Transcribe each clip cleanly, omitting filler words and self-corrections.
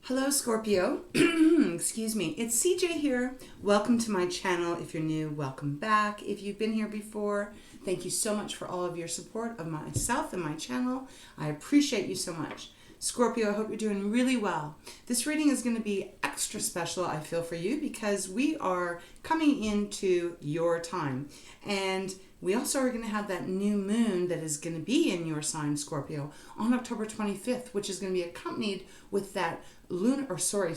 Hello, Scorpio. Excuse me. It's CJ here. Welcome to my channel. If you're new, welcome back. If you've been here before, thank you so much for all of your support of myself and my channel. I appreciate you so much. Scorpio, I hope you're doing really well. This reading is going to be extra special, I feel, for you because we are coming into your time. And we also are going to have that new moon that is going to be in your sign, Scorpio, on October 25th, which is going to be accompanied with that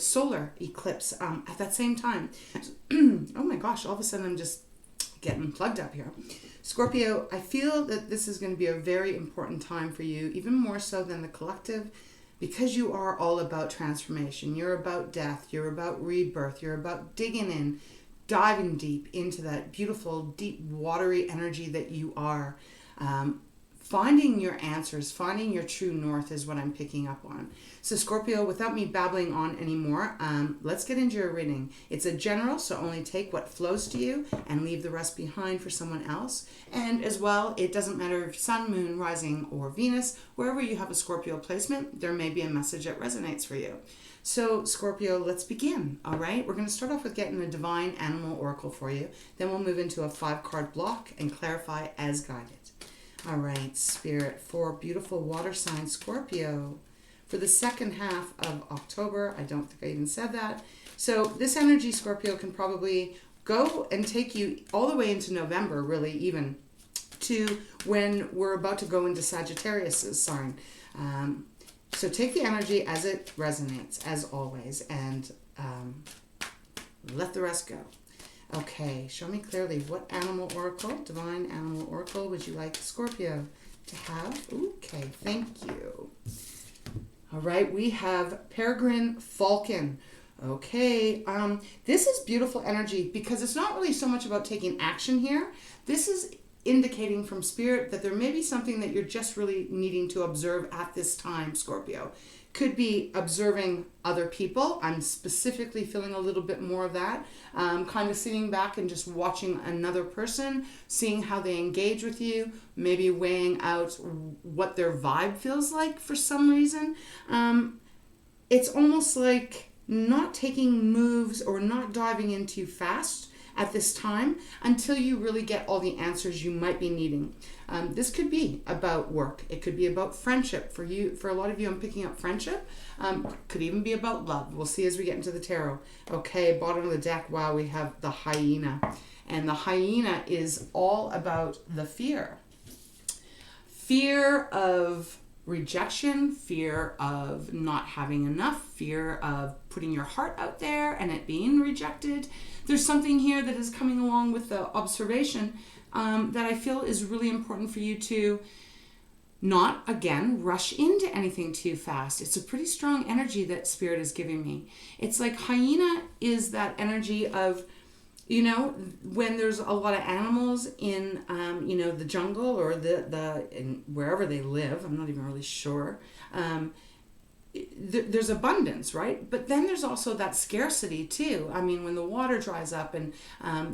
solar eclipse at that same time. Oh my gosh, all of a sudden I'm just getting plugged up here. Scorpio, I feel that this is going to be a very important time for you, even more so than the collective, because you are all about transformation. You're about death. You're about rebirth. You're about digging in, diving deep into that beautiful, deep, watery energy that you are. Finding your answers, finding your true north is what I'm picking up on. So Scorpio, without me babbling on anymore, let's get into your reading. It's a general, so only take what flows to you and leave the rest behind for someone else. And as well, it doesn't matter if sun, moon, rising, or Venus, wherever you have a Scorpio placement, there may be a message that resonates for you. So Scorpio, let's begin, all right? We're going to start off with getting a divine animal oracle for you. Then we'll move into a 5-card block and clarify as guided. All right, Spirit, for beautiful water sign Scorpio, for the second half of October. I don't think I even said that. So this energy, Scorpio, can probably go and take you all the way into November, really, even to when we're about to go into Sagittarius's sign. So take the energy as it resonates, as always, and let the rest go. Okay, show me clearly what animal oracle, divine animal oracle, would you like Scorpio to have? Okay, thank you. All right, we have Peregrine Falcon. Okay, this is beautiful energy because it's not really so much about taking action here. This is indicating from Spirit that there may be something that you're just really needing to observe at this time, Scorpio. Could be observing other people. I'm specifically feeling a little bit more of that. Kind of sitting back and just watching another person, seeing how they engage with you, maybe weighing out what their vibe feels like for some reason. It's almost like not taking moves or not diving in too fast at this time until you really get all the answers you might be needing. This could be about work. It could be about friendship. For you, for a lot of you, I'm picking up friendship. Could even be about love. We'll see as we get into the tarot. Okay, bottom of the deck, wow, we have the hyena. And the hyena is all about the fear. Fear of rejection, fear of not having enough, fear of putting your heart out there and it being rejected. There's something here that is coming along with the observation that I feel is really important for you to not, again, rush into anything too fast. It's a pretty strong energy that Spirit is giving me. It's like hyena is that energy of, you know, when there's a lot of animals in, you know, the jungle or in wherever they live, I'm not even really sure, there's abundance, right? But then there's also that scarcity too. I mean, when the water dries up and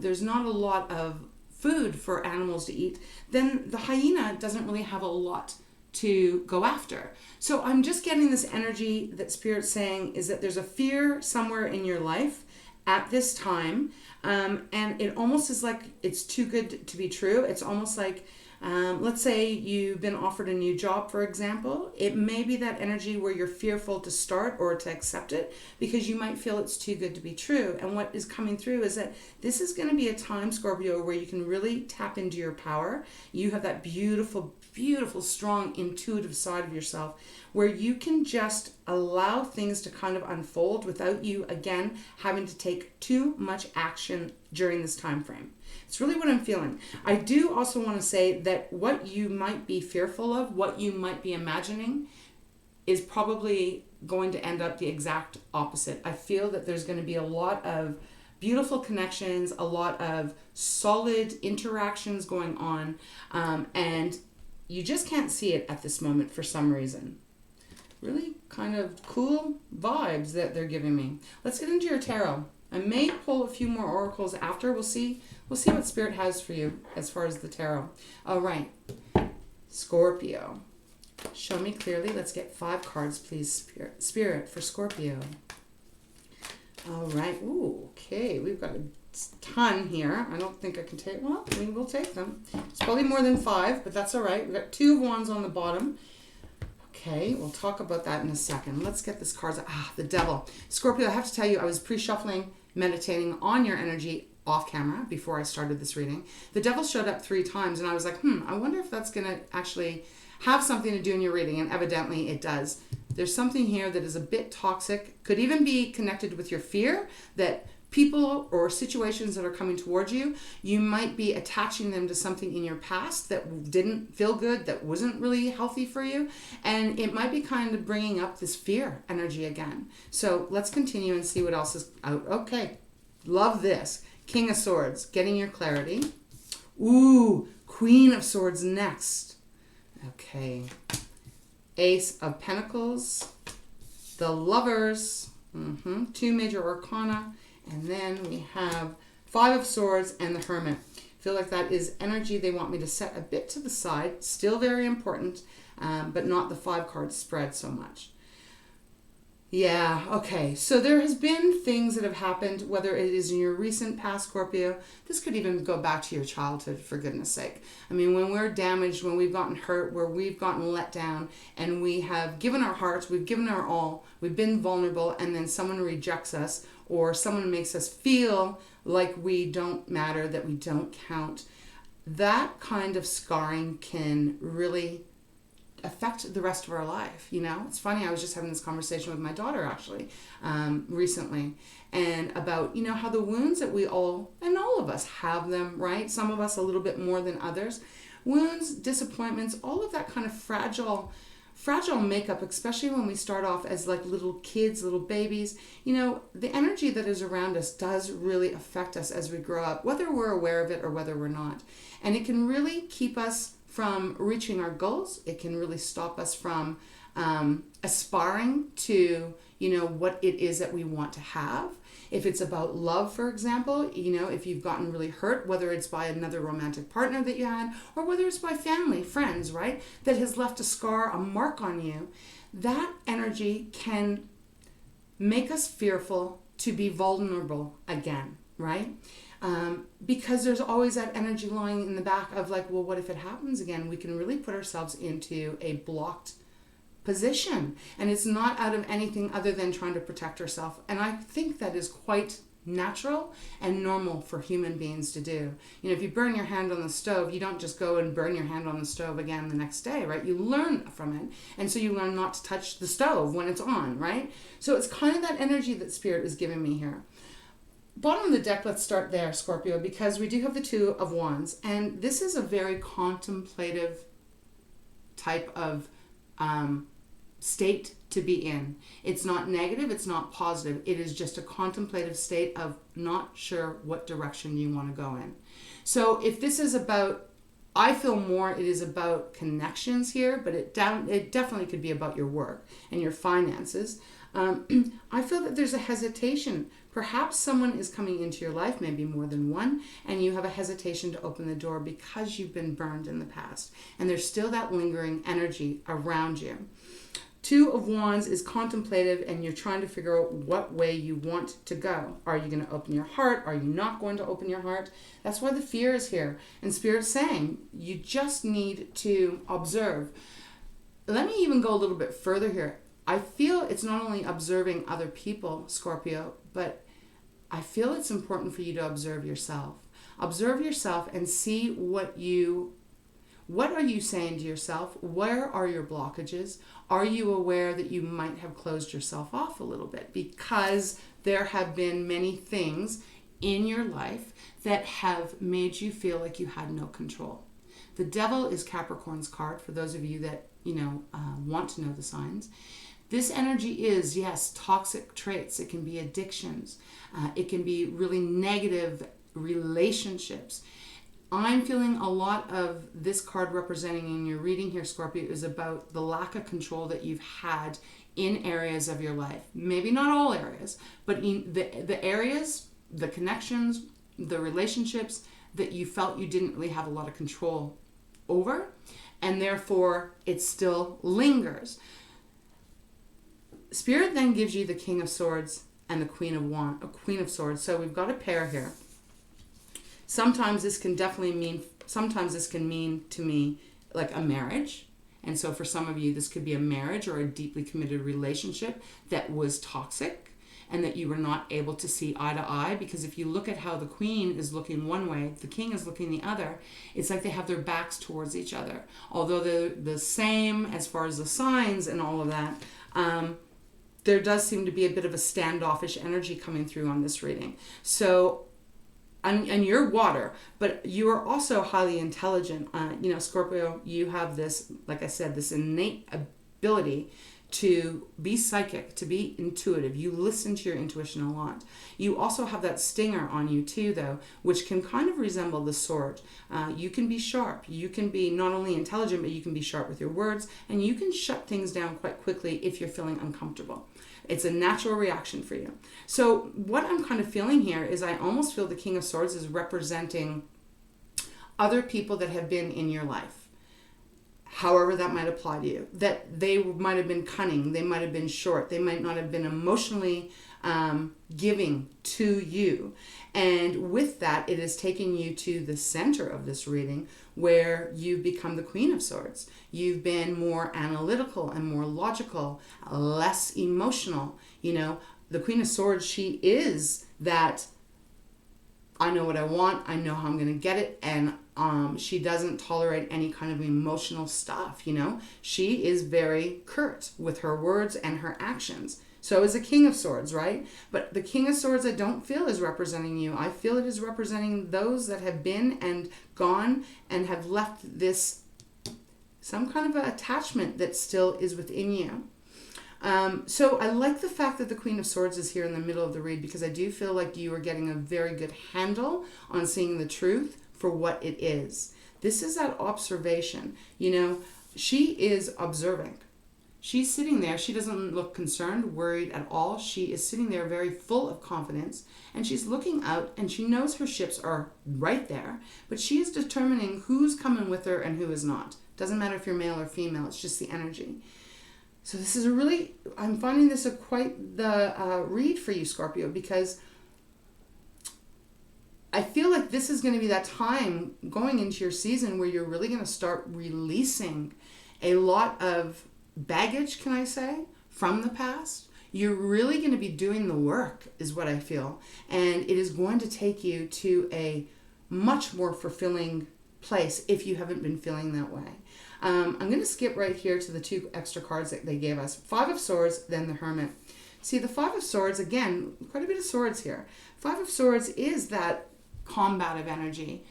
there's not a lot of food for animals to eat, then the hyena doesn't really have a lot to go after. So I'm just getting this energy that Spirit's saying is that there's a fear somewhere in your life at this time, and it almost is like it's too good to be true. It's almost like, let's say you've been offered a new job, for example. It may be that energy where you're fearful to start or to accept it because you might feel it's too good to be true. And what is coming through is that this is going to be a time, Scorpio, where you can really tap into your power. You have that beautiful, beautiful, strong, intuitive side of yourself where you can just allow things to kind of unfold without you, again, having to take too much action during this time frame. It's really what I'm feeling. I do also want to say that what you might be fearful of, what you might be imagining, is probably going to end up the exact opposite. I feel that there's going to be a lot of beautiful connections, a lot of solid interactions going on, and you just can't see it at this moment for some reason. Really kind of cool vibes that they're giving me. Let's get into your tarot. I may pull a few more oracles after. We'll see what Spirit has for you as far as the tarot. All right, Scorpio. Show me clearly. Let's get 5 cards, please, Spirit for Scorpio. All right. Ooh, okay. We've got a ton here. I don't think I can take, well, I mean, we'll take them. It's probably more than 5, but that's all right. We've got 2 of Wands on the bottom. Okay, we'll talk about that in a second. Let's get this card. The Devil. Scorpio, I have to tell you, I was pre-shuffling, meditating on your energy off camera before I started this reading. The Devil showed up 3 times, and I was like, I wonder if that's going to actually have something to do in your reading, and evidently it does. There's something here that is a bit toxic, could even be connected with your fear that people or situations that are coming towards you, you might be attaching them to something in your past that didn't feel good, that wasn't really healthy for you, and it might be kind of bringing up this fear energy again. So let's continue and see what else is out. Okay, love this. King of Swords, getting your clarity. Ooh, Queen of Swords next. Okay. Ace of Pentacles, the Lovers, 2 major arcana, and then we have 5 of Swords and the Hermit. I feel like that is energy they want me to set a bit to the side, still very important, but not the 5 cards spread so much. Yeah, okay. So there has been things that have happened, whether it is in your recent past, Scorpio. This could even go back to your childhood, for goodness sake. I mean, when we're damaged, when we've gotten hurt, where we've gotten let down, and we have given our hearts, we've given our all, we've been vulnerable, and then someone rejects us, or someone makes us feel like we don't matter, that we don't count. That kind of scarring can really affect the rest of our life. You know, it's funny, I was just having this conversation with my daughter actually recently, and about, you know, how the wounds that we all, and all of us have them, right? Some of us a little bit more than others. Wounds, disappointments, all of that kind of fragile makeup, especially when we start off as like little kids, little babies. You know, the energy that is around us does really affect us as we grow up, whether we're aware of it or whether we're not. And it can really keep us from reaching our goals. It can really stop us from aspiring to, you know, what it is that we want to have. If it's about love, for example, you know, if you've gotten really hurt, whether it's by another romantic partner that you had, or whether it's by family, friends, right, that has left a scar, a mark on you, that energy can make us fearful to be vulnerable again, right? Because there's always that energy lying in the back of like, well, what if it happens again? We can really put ourselves into a blocked position, and it's not out of anything other than trying to protect ourselves. And I think that is quite natural and normal for human beings to do. You know, if you burn your hand on the stove, you don't just go and burn your hand on the stove again the next day, right? You learn from it, and so you learn not to touch the stove when it's on, right? So it's kind of that energy that Spirit is giving me here. Bottom of the deck, let's start there, Scorpio, because we do have the 2 of Wands, and this is a very contemplative type of state to be in. It's not negative, it's not positive. It is just a contemplative state of not sure what direction you want to go in. So if this is about, I feel more it is about connections here, but it definitely could be about your work and your finances. I feel that there's a hesitation. Perhaps someone is coming into your life, maybe more than one, and you have a hesitation to open the door because you've been burned in the past. And there's still that lingering energy around you. 2 of Wands is contemplative, and you're trying to figure out what way you want to go. Are you going to open your heart? Are you not going to open your heart? That's why the fear is here. And Spirit's saying you just need to observe. Let me even go a little bit further here. I feel it's not only observing other people, Scorpio, but I feel it's important for you to observe yourself. Observe yourself and see what are you saying to yourself? Where are your blockages? Are you aware that you might have closed yourself off a little bit because there have been many things in your life that have made you feel like you had no control? The Devil is Capricorn's card, for those of you that, want to know the signs. This energy is, yes, toxic traits. It can be addictions. It can be really negative relationships. I'm feeling a lot of this card representing in your reading here, Scorpio, is about the lack of control that you've had in areas of your life. Maybe not all areas, but in the areas, the connections, the relationships that you felt you didn't really have a lot of control over. and therefore it still lingers. Spirit then gives you the King of Swords and the Queen of Swords. So we've got a pair here. Sometimes this can mean to me like a marriage. And so for some of you, this could be a marriage or a deeply committed relationship that was toxic and that you were not able to see eye to eye. Because if you look at how the Queen is looking one way, the King is looking the other, it's like they have their backs towards each other. Although they're the same as far as the signs and all of that, there does seem to be a bit of a standoffish energy coming through on this reading. So, and you're water, but you are also highly intelligent. Scorpio, you have this, like I said, this innate ability to be psychic, to be intuitive. You listen to your intuition a lot. You also have that stinger on you too, though, which can kind of resemble the sword. You can be sharp. You can be not only intelligent, but you can be sharp with your words, and you can shut things down quite quickly if you're feeling uncomfortable. It's a natural reaction for you. So what I'm kind of feeling here is I almost feel the King of Swords is representing other people that have been in your life. However that might apply to you. That they might have been cunning. They might have been short. They might not have been emotionally giving to you. And with that, it is taking you to the center of this reading where you become the Queen of Swords. You've been more analytical and more logical, less emotional. The Queen of Swords, she is that I know what I want, I know how I'm going to get it, and she doesn't tolerate any kind of emotional stuff, She is very curt with her words and her actions. So is the King of Swords, right? But the King of Swords I don't feel is representing you. I feel it is representing those that have been and gone and have left this, some kind of an attachment that still is within you. So I like the fact that the Queen of Swords is here in the middle of the read, because I do feel like you are getting a very good handle on seeing the truth for what it is. This is that observation. She is observing. She's sitting there. She doesn't look concerned, worried at all. She is sitting there very full of confidence, and she's looking out, and she knows her ships are right there, but she is determining who's coming with her and who is not. Doesn't matter if you're male or female. It's just the energy. So this is I'm finding this quite the read for you, Scorpio, because I feel like this is going to be that time going into your season where you're really going to start releasing a lot of baggage, can I say, from the past. You're really going to be doing the work, is what I feel. And it is going to take you to a much more fulfilling place if you haven't been feeling that way. I'm going to skip right here to the 2 extra cards that they gave us. 5 of Swords, then the Hermit. See, the 5 of Swords, again, quite a bit of swords here. 5 of Swords is that combative energy.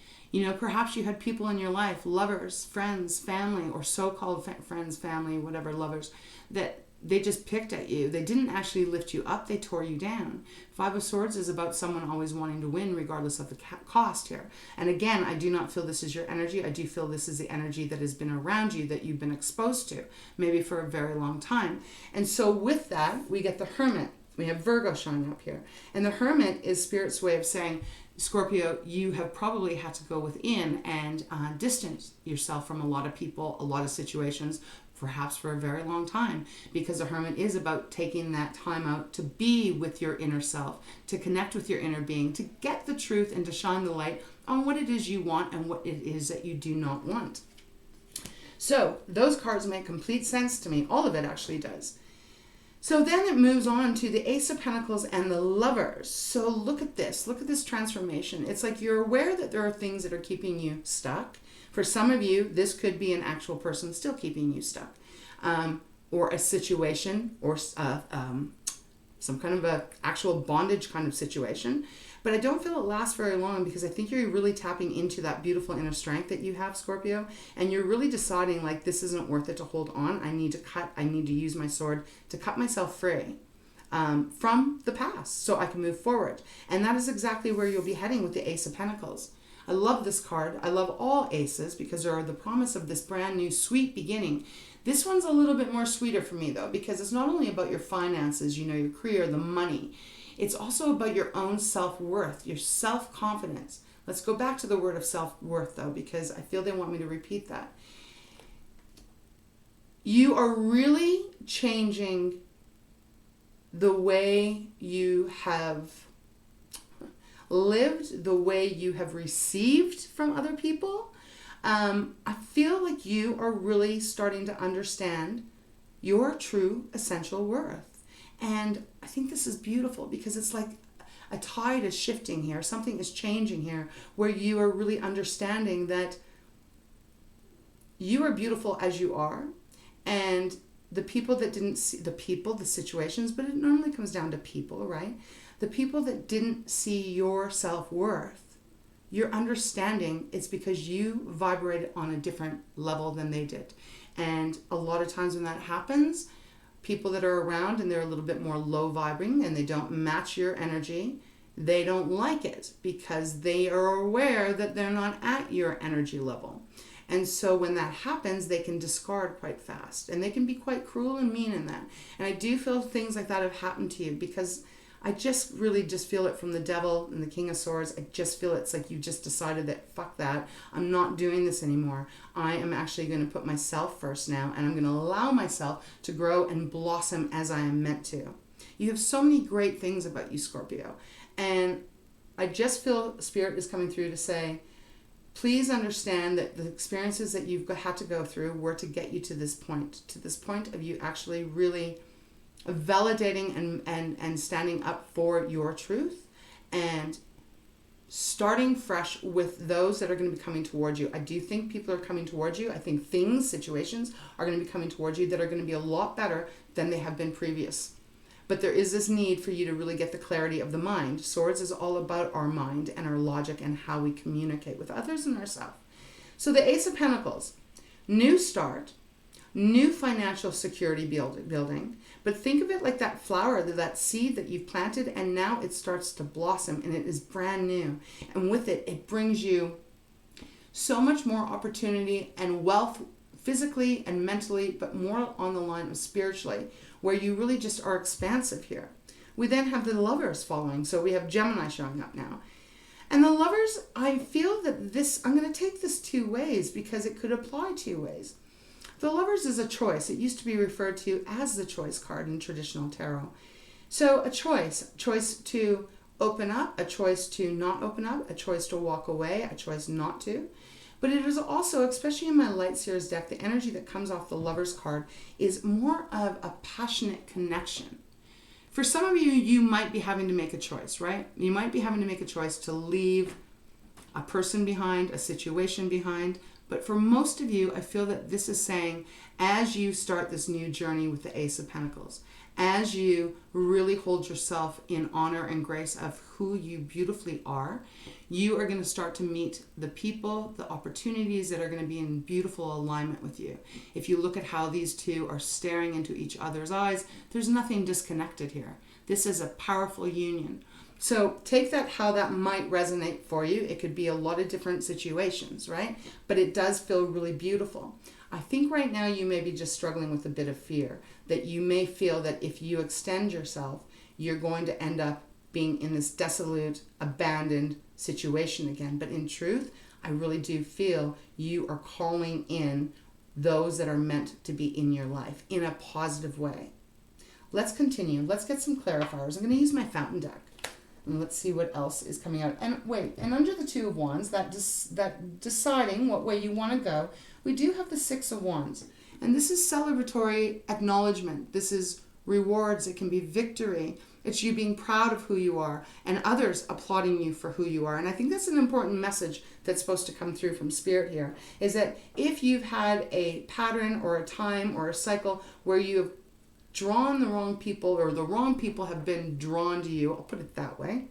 Perhaps you had people in your life, lovers, friends, family, or so-called friends, family, whatever, lovers, that they just picked at you. They didn't actually lift you up. They tore you down. 5 of Swords is about someone always wanting to win regardless of the cost here. And again, I do not feel this is your energy. I do feel this is the energy that has been around you, that you've been exposed to, maybe for a very long time. And so with that, we get the Hermit. We have Virgo showing up here. And the Hermit is Spirit's way of saying, Scorpio, you have probably had to go within and distance yourself from a lot of people, a lot of situations, perhaps for a very long time, because the Hermit is about taking that time out to be with your inner self, to connect with your inner being, to get the truth and to shine the light on what it is you want and what it is that you do not want. So those cards make complete sense to me. All of it actually does. So then it moves on to the Ace of Pentacles and the Lovers. So look at this. Look at this transformation. It's like you're aware that there are things that are keeping you stuck. For some of you, this could be an actual person still keeping you stuck. Or a situation, or some kind of a actual bondage kind of situation. But I don't feel it lasts very long, because I think you're really tapping into that beautiful inner strength that you have, Scorpio. And you're really deciding, like, this isn't worth it to hold on. I need to cut. I need to use my sword to cut myself free from the past so I can move forward. And that is exactly where you'll be heading with the Ace of Pentacles. I love this card. I love all aces because they're the promise of this brand new sweet beginning. This one's a little bit more sweeter for me, though, because it's not only about your finances, your career, the money. It's also about your own self-worth, your self-confidence. Let's go back to the word of self-worth, though, because I feel they want me to repeat that. you are really changing the way you have lived, the way you have received from other people. I feel like you are really starting to understand your true essential worth. And I think this is beautiful because it's like a tide is shifting here. Something is changing here where you are really understanding that you are beautiful as you are. And the people that didn't see, the situations, but it normally comes down to people, right? The people that didn't see your self-worth, your understanding, it's because you vibrated on a different level than they did. And a lot of times when that happens, people that are around and they're a little bit more low vibrating and they don't match your energy, they don't like it because they are aware that they're not at your energy level. And so when that happens, they can discard quite fast. And they can be quite cruel and mean in that. And I do feel things like that have happened to you because I just really just feel it from the devil and the King of Swords. I just feel it's like you just decided that, fuck that, I'm not doing this anymore. I am actually going to put myself first now, and I'm going to allow myself to grow and blossom as I am meant to. You have so many great things about you, Scorpio. And I just feel Spirit is coming through to say, please understand that the experiences that you've had to go through were to get you to this point of you actually really validating and standing up for your truth and starting fresh with those that are going to be coming towards you. I do think people are coming towards you. I think situations are going to be coming towards you that are going to be a lot better than they have been previous. But there is this need for you to really get the clarity of the mind. Swords is all about our mind and our logic and how we communicate with others and ourselves. So the Ace of Pentacles, new start, new financial security building. But think of it like that flower, that seed that you've planted, and now it starts to blossom and it is brand new. And with it, it brings you so much more opportunity and wealth physically and mentally, but more on the line of spiritually, where you really just are expansive here. We then have the Lovers following. So we have Gemini showing up now. And the Lovers, I feel that this, I'm going to take this two ways because it could apply two ways. The Lovers is a choice. It used to be referred to as the choice card in traditional tarot. So a choice to open up, a choice to not open up, a choice to walk away, a choice not to. But it is also, especially in my Light Seers deck, the energy that comes off the Lovers card is more of a passionate connection. For some of you, you might be having to make a choice, right? You might be having to make a choice to leave a person behind, a situation behind. But for most of you, I feel that this is saying, as you start this new journey with the Ace of Pentacles, as you really hold yourself in honor and grace of who you beautifully are, you are going to start to meet the people, the opportunities that are going to be in beautiful alignment with you. If you look at how these two are staring into each other's eyes, there's nothing disconnected here. This is a powerful union. So take that, how that might resonate for you. It could be a lot of different situations, right? But it does feel really beautiful. I think right now you may be just struggling with a bit of fear, that you may feel that if you extend yourself, you're going to end up being in this desolate, abandoned situation again. But in truth, I really do feel you are calling in those that are meant to be in your life in a positive way. Let's continue. Let's get some clarifiers. I'm going to use my fountain deck. And let's see what else is coming out. And wait, and under the Two of Wands, that deciding what way you want to go, we do have the Six of Wands. And this is celebratory acknowledgement. This is rewards. It can be victory. It's you being proud of who you are and others applauding you for who you are. And I think that's an important message that's supposed to come through from Spirit here, is that if you've had a pattern or a time or a cycle where you have drawn the wrong people, or the wrong people have been drawn to you, I'll put it that way.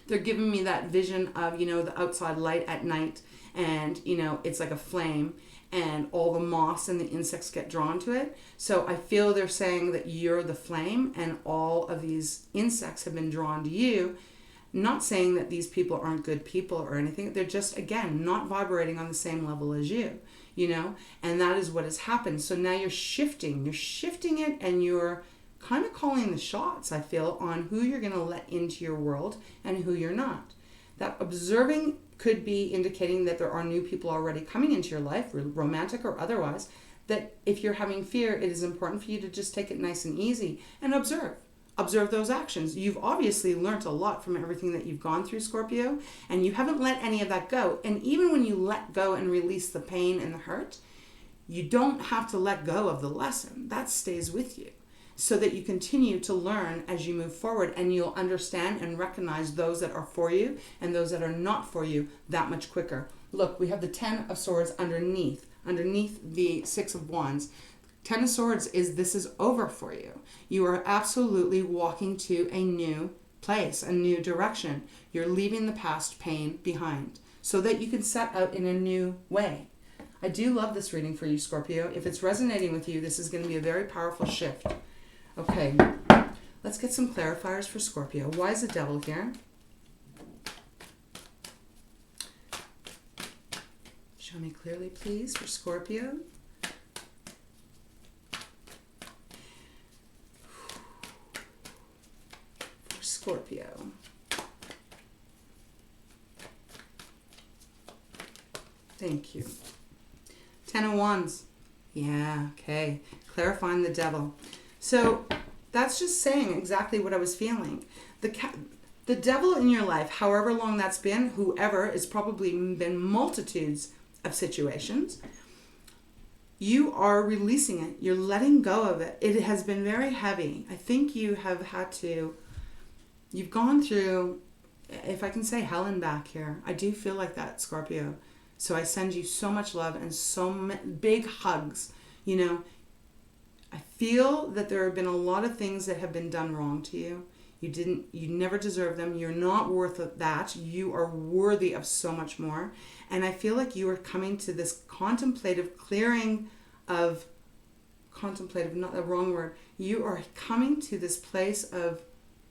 They're giving me that vision of, the outside light at night, and, it's like a flame, and all the moths and the insects get drawn to it. So I feel they're saying that you're the flame, and all of these insects have been drawn to you. Not saying that these people aren't good people or anything. They're just, again, not vibrating on the same level as you. And that is what has happened. So now you're shifting it, and you're kind of calling the shots, I feel, on who you're going to let into your world and who you're not. That observing could be indicating that there are new people already coming into your life, romantic or otherwise, that if you're having fear, it is important for you to just take it nice and easy and observe. Observe those actions. You've obviously learned a lot from everything that you've gone through, Scorpio, and you haven't let any of that go. And even when you let go and release the pain and the hurt, you don't have to let go of the lesson. That stays with you so that you continue to learn as you move forward, and you'll understand and recognize those that are for you and those that are not for you that much quicker. Look, we have the 10 of Swords underneath the 6 of Wands. 10 of Swords is this is over for you. You are absolutely walking to a new place, a new direction. You're leaving the past pain behind so that you can set out in a new way. I do love this reading for you, Scorpio. If it's resonating with you, this is going to be a very powerful shift. Okay, let's get some clarifiers for Scorpio. Why is the Devil here? Show me clearly, please, for Scorpio. For Scorpio. Thank you. 10 of Wands. Yeah, okay. Clarifying the Devil. So that's just saying exactly what I was feeling. The devil in your life, however long that's been, whoever, it's probably been multitudes of situations. You are releasing it. You're letting go of it. It has been very heavy. I think you have had to, you've gone through, if I can say hell and back here. I do feel like that, Scorpio. So I send you so much love and so big hugs. You know, I feel that there have been a lot of things that have been done wrong to you. You never deserve them. You're not worth that. You are worthy of so much more. And I feel like you are coming to this contemplative clearing of, contemplative, not the wrong word. You are coming to this place of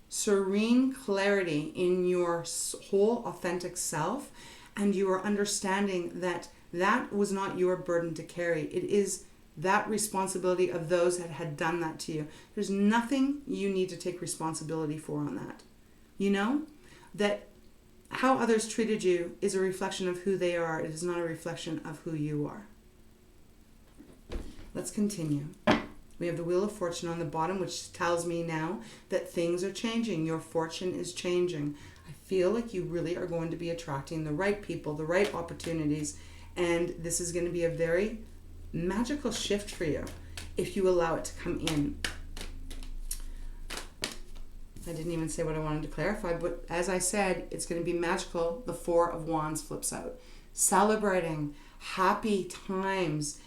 serene clarity in your whole authentic self. And you are understanding that that was not your burden to carry. It is that responsibility of those that had done that to you. There's nothing you need to take responsibility for on that. You know that how others treated you is a reflection of who they are. It is not a reflection of who you are. Let's continue. We have the Wheel of Fortune on the bottom, which tells me now that things are changing. Your fortune is changing. I feel like you really are going to be attracting the right people, the right opportunities, and this is going to be a very magical shift for you if you allow it to come in. I didn't even say what I wanted to clarify, but as I said, it's going to be magical. The 4 of Wands flips out. Celebrating happy times.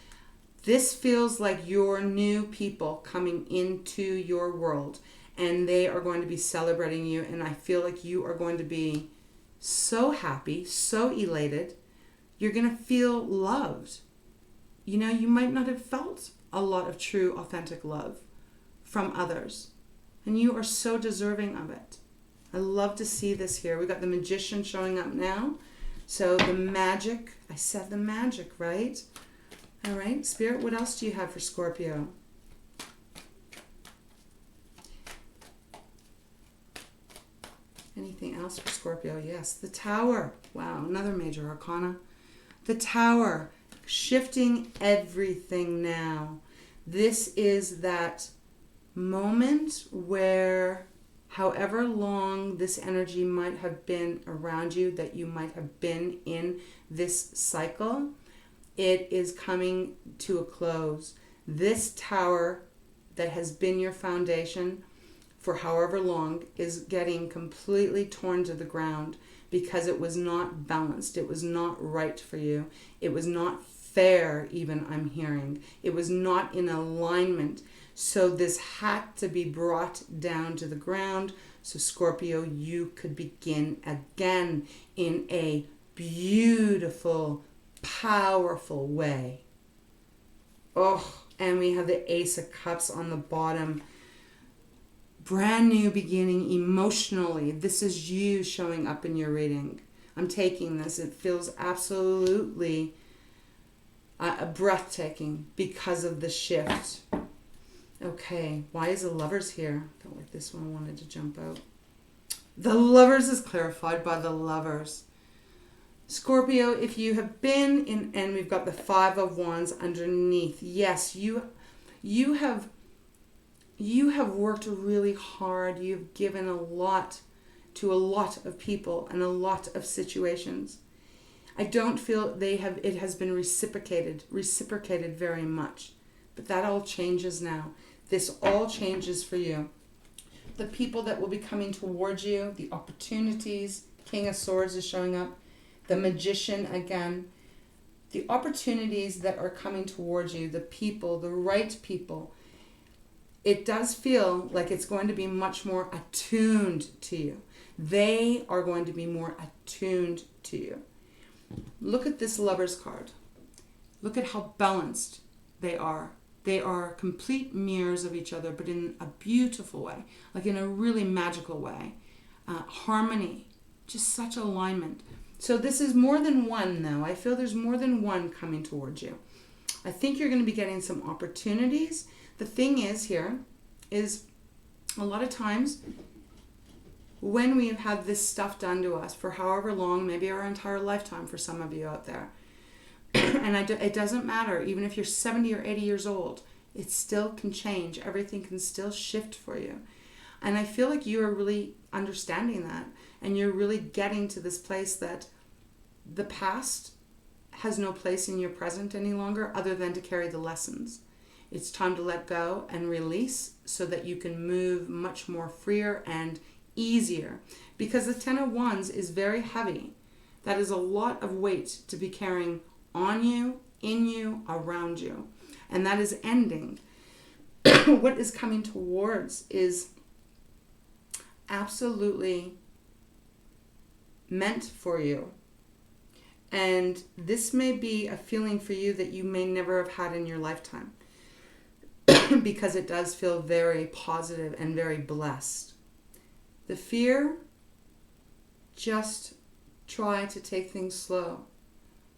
This feels like your new people coming into your world, and they are going to be celebrating you, and I feel like you are going to be so happy, so elated. You're going to feel loved. You know, you might not have felt a lot of true, authentic love from others. And you are so deserving of it. I love to see this here. We got the Magician showing up now. So the magic, I said the magic, right? All right, Spirit, what else do you have for Scorpio? Anything else for Scorpio? Yes, the Tower. Wow, another major arcana. The Tower. Shifting everything now. This is that moment where however long this energy might have been around you, that you might have been in this cycle, it is coming to a close. This tower that has been your foundation for however long is getting completely torn to the ground because it was not balanced. It was not right for you. It was not fair, even, I'm hearing. It was not in alignment. So this had to be brought down to the ground so Scorpio, you could begin again in a beautiful, powerful way. Oh, and we have the Ace of Cups on the bottom. Brand new beginning emotionally. This is you showing up in your reading. I'm taking this. It feels absolutely breathtaking because of the shift. Okay, why is the Lovers here? I felt like this one wanted to jump out. The Lovers is clarified by the Lovers. Scorpio, if you have been in, and we've got the Five of Wands underneath, yes, you have worked really hard. You've given a lot to a lot of people and a lot of situations. I don't feel it has been reciprocated very much. But that all changes now. This all changes for you. The people that will be coming towards you, the opportunities, King of Swords is showing up, the Magician again, the opportunities that are coming towards you, the people, the right people. It does feel like it's going to be much more attuned to you. They are going to be more attuned to you. Look at this Lover's card. Look at how balanced they are. They are complete mirrors of each other, but in a beautiful way, like in a really magical way. Harmony, just such alignment. So this is more than one, though. I feel there's more than one coming towards you. I think you're going to be getting some opportunities. The thing is here is a lot of times when we have had this stuff done to us for however long, maybe our entire lifetime for some of you out there, and it doesn't matter, even if you're 70 or 80 years old, it still can change. Everything can still shift for you. And I feel like you are really understanding that, and you're really getting to this place that the past has no place in your present any longer other than to carry the lessons. It's time to let go and release so that you can move much more freer and easier. Because the Ten of Wands is very heavy. That is a lot of weight to be carrying on you, in you, around you. And that is ending. What is coming towards is absolutely meant for you. And this may be a feeling for you that you may never have had in your lifetime. Because it does feel very positive and very blessed. The fear, just try to take things slow.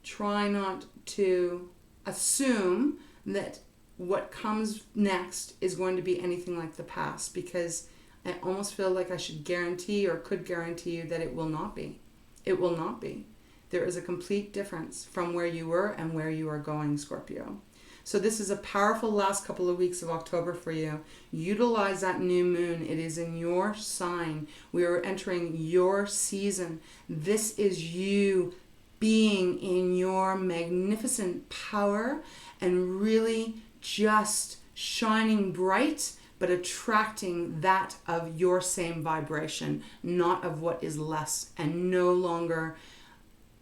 Try not to assume that what comes next is going to be anything like the past, because I almost feel like I should guarantee or could guarantee you that it will not be. It will not be. There is a complete difference from where you were and where you are going, Scorpio. So this is a powerful last couple of weeks of October for you. Utilize that new moon. It is in your sign. We are entering your season. This is you being in your magnificent power and really just shining bright, but attracting that of your same vibration, not of what is less, and no longer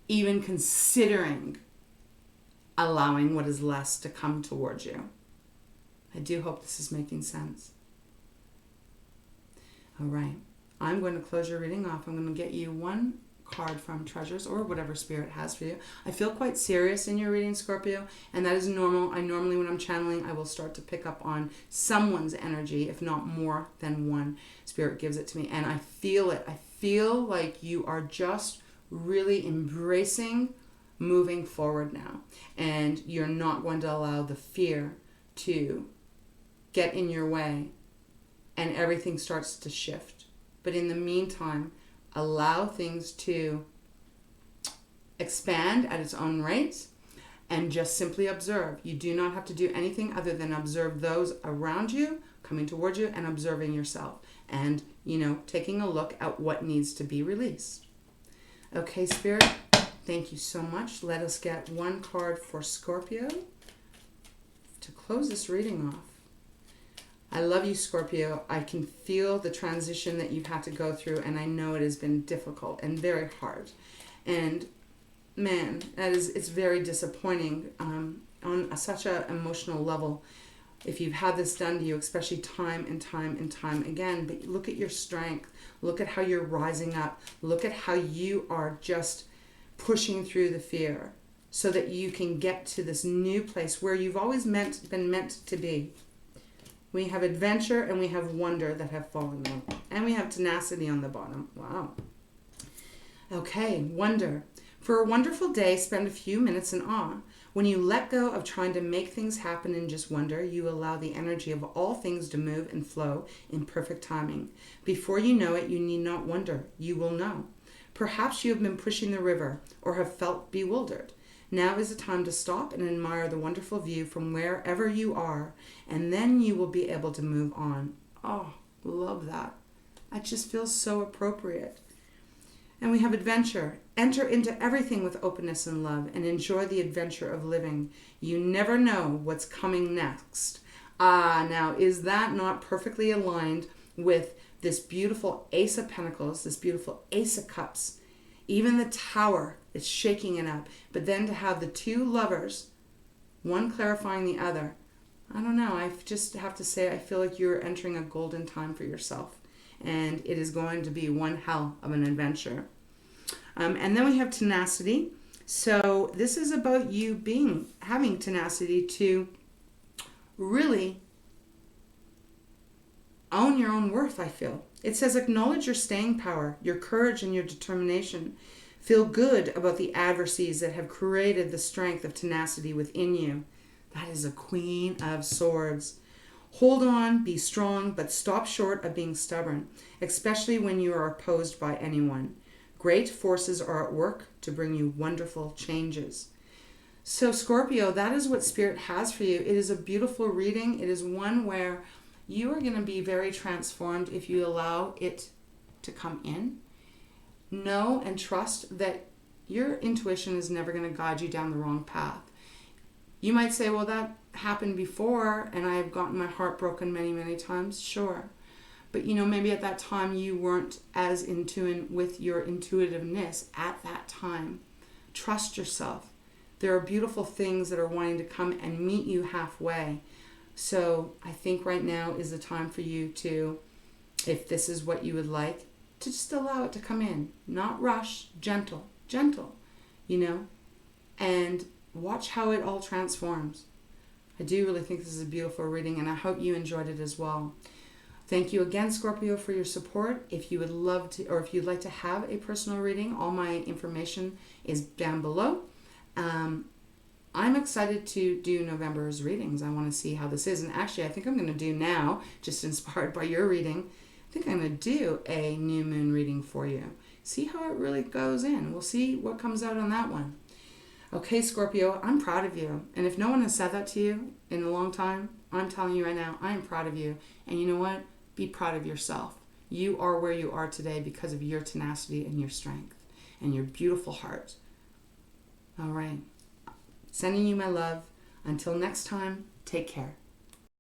even considering allowing what is less to come towards you. I do hope this is making sense. All right. I'm going to close your reading off. I'm going to get you one card from Treasures or whatever Spirit has for you. I feel quite serious in your reading, Scorpio, and that is normal. I normally, when I'm channeling, I will start to pick up on someone's energy, if not more than one. Spirit gives it to me, and I feel it. I feel like you are just really embracing moving forward now, and you're not going to allow the fear to get in your way, and everything starts to shift. But in the meantime, allow things to expand at its own rate and just simply observe. You do not have to do anything other than observe those around you coming towards you and observing yourself, and taking a look at what needs to be released. Okay, Spirit, thank you so much. Let us get one card for Scorpio to close this reading off. I love you, Scorpio. I can feel the transition that you've had to go through, and I know it has been difficult and very hard. And man, it's very disappointing on such an emotional level if you've had this done to you, especially time and time and time again. But look at your strength. Look at how you're rising up. Look at how you are just pushing through the fear so that you can get to this new place where you've always been meant to be. We have adventure and we have wonder that have fallen in. And we have tenacity on the bottom. Wow. Okay, wonder. For a wonderful day, spend a few minutes in awe. When you let go of trying to make things happen and just wonder, you allow the energy of all things to move and flow in perfect timing. Before you know it, you need not wonder. You will know. Perhaps you have been pushing the river or have felt bewildered. Now is the time to stop and admire the wonderful view from wherever you are, and then you will be able to move on. Oh, love that. That just feels so appropriate. And we have adventure. Enter into everything with openness and love and enjoy the adventure of living. You never know what's coming next. Now, is that not perfectly aligned with this beautiful Ace of Pentacles, this beautiful Ace of Cups? Even the Tower is shaking it up. But then to have the two lovers, one clarifying the other, I don't know. I just have to say I feel like you're entering a golden time for yourself. And it is going to be one hell of an adventure. And then we have tenacity. So this is about you having tenacity to really own your own worth, I feel. It says acknowledge your staying power, your courage, and your determination. Feel good about the adversities that have created the strength of tenacity within you. That is a Queen of Swords. Hold on, be strong, but stop short of being stubborn, especially when you are opposed by anyone. Great forces are at work to bring you wonderful changes. So Scorpio, that is what Spirit has for you. It is a beautiful reading. It is one where you are going to be very transformed if you allow it to come in. Know and trust that your intuition is never going to guide you down the wrong path. You might say, well, that happened before and I have gotten my heart broken many, many times. Sure. But, maybe at that time you weren't as in tune with your intuitiveness at that time. Trust yourself. There are beautiful things that are wanting to come and meet you halfway. So I think right now is the time for you to, if this is what you would like, to just allow it to come in. Not rush, gentle, and watch how it all transforms. I do really think this is a beautiful reading, and I hope you enjoyed it as well. Thank you again, Scorpio, for your support. If you would love to, or if you'd like to have a personal reading, all my information is down below. I'm excited to do November's readings. I want to see how this is. And actually, I think I'm going to do now, just inspired by your reading, I think I'm going to do a new moon reading for you. See how it really goes in. We'll see what comes out on that one. Okay, Scorpio, I'm proud of you. And if no one has said that to you in a long time, I'm telling you right now, I am proud of you. And you know what? Be proud of yourself. You are where you are today because of your tenacity and your strength and your beautiful heart. All right. Sending you my love. Until next time, take care.